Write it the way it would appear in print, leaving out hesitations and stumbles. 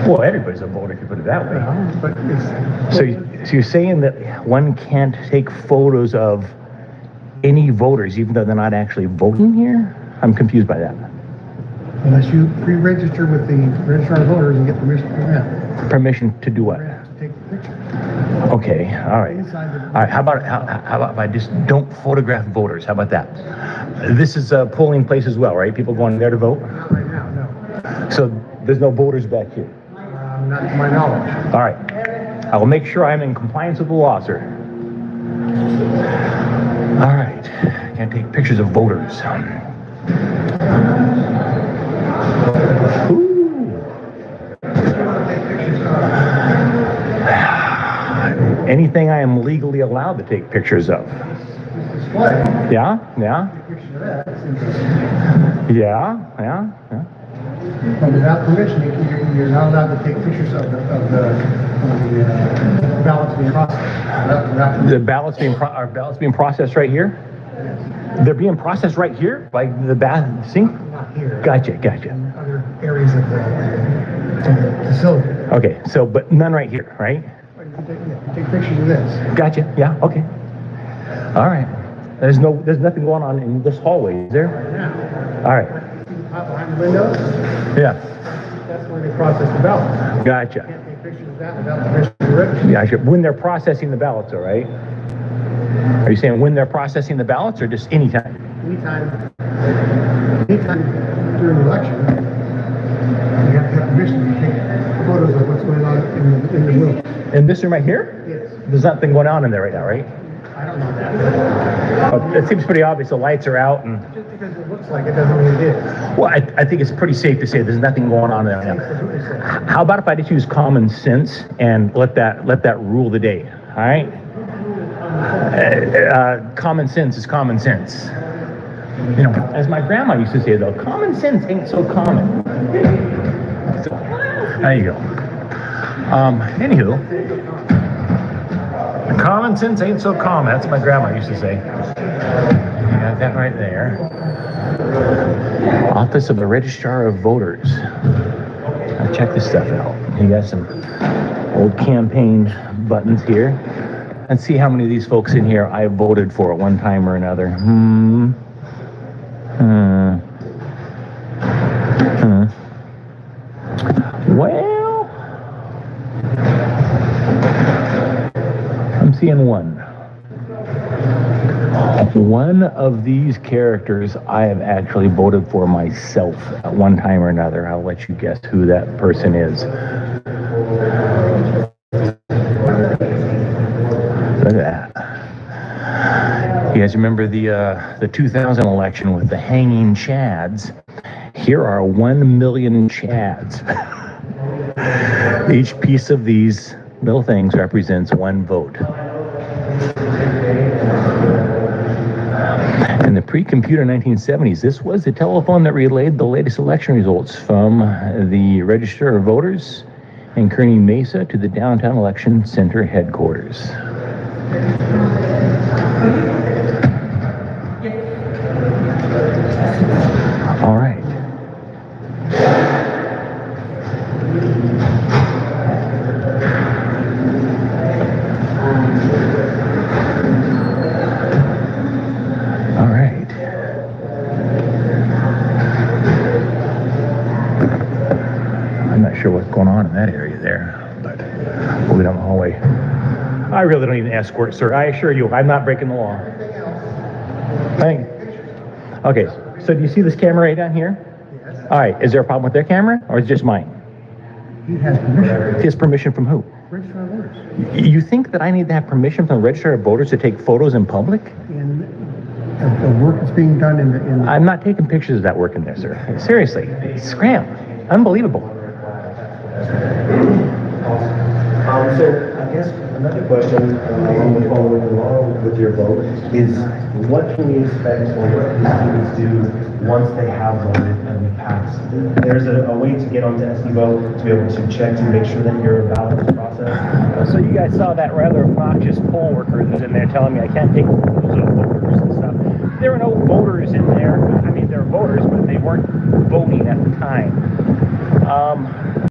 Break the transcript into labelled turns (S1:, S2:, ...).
S1: Well, everybody's a voter if you put it that way.
S2: But it's,
S1: So you're saying that one can't take photos of any voters even though they're not actually voting here? I'm confused by that.
S2: unless you pre-register with the registrar of voters and get permission from them
S1: Permission to do what?
S2: to take the picture.
S1: Okay, all right. All right, how about if I just don't photograph voters? How about that? This is a polling place as well, right? People going there to vote?
S2: Not right now, no.
S1: So there's no voters back here?
S2: Not to my knowledge.
S1: All right. I will make sure I'm in compliance with the law, sir. All right. Can't take pictures of voters. Ooh. Anything I am legally allowed to take pictures of.
S2: Display.
S1: Yeah, yeah,
S2: Picture of that. It's interesting.
S1: yeah.
S2: But without permission, you're not allowed to take pictures of the ballots being processed.
S1: The ballots are ballots being processed right here? They're being processed right here by the see?
S2: Not here.
S1: Gotcha.
S2: In other areas of the facility.
S1: Okay, so but none right here, right?
S2: You take pictures of this.
S1: Gotcha. Yeah. Okay. All right. There's nothing going on in this hallway, is there?
S2: Now,
S1: All right.
S2: behind the windows,
S1: Yeah.
S2: that's where they process the ballots.
S1: Gotcha.
S2: Can't take pictures of that without permission from the registrar.
S1: Gotcha. When they're processing the ballots, all right? Are you saying when they're processing the ballots or just anytime?
S2: Anytime during the election, you have to have permission to take photos of what's going on in the room.
S1: In this room right here?
S2: Yes.
S1: There's nothing going on in there right now, right?
S2: I don't know that.
S1: It seems pretty obvious. The lights are out, and
S2: Just because it looks like it doesn't mean it is.
S1: well, I think it's pretty safe to say there's nothing going on there now. How about if I just use common sense and let that rule the day? All right. Common sense is common sense. You know, as my grandma used to say, though, common sense ain't so common. So, there you go. Anywho, common sense ain't so common. That's what my grandma used to say. You got that right there. Office of the Registrar of Voters. Now check this stuff out. You got some old campaign buttons here. Let's see how many of these folks in here I voted for at one time or another. Well, I'm seeing one. One of these characters I have actually voted for myself at one time or another. I'll let you guess who that person is. Look at that. You guys remember the 2000 election with the hanging chads? Here are 1 million chads. Each piece of these little things represents one vote. In the pre-computer 1970s, this was the telephone that relayed the latest election results from the Register of Voters in Kearney Mesa to the downtown election center headquarters. All right. I'm not sure what's going on in that area there, but we'll go down the hallway. I really don't need an escort, sir. I assure you, I'm not breaking the law. Thank you. Okay, so do you see this camera right down here?
S2: Yes.
S1: All right, is there a problem with their camera, or is it just mine?
S2: He has permission.
S1: He has permission from who?
S2: Registrar of voters.
S1: You think that I need to have permission from the Register of Voters to take photos in public?
S2: In the work that's being done in the
S1: I'm not taking pictures of that work in there, sir. Seriously, scram. Unbelievable.
S3: So I guess another question along the following along with your vote is what can we expect or what do students do once they have voted and pass? There's a way to get onto SD Vote to be able to check to make sure that your ballot is processed.
S1: So you guys saw that rather obnoxious poll worker who's in there telling me I can't take photos of voters and stuff. There were no voters in there. I mean, there were voters, but they weren't voting at the time.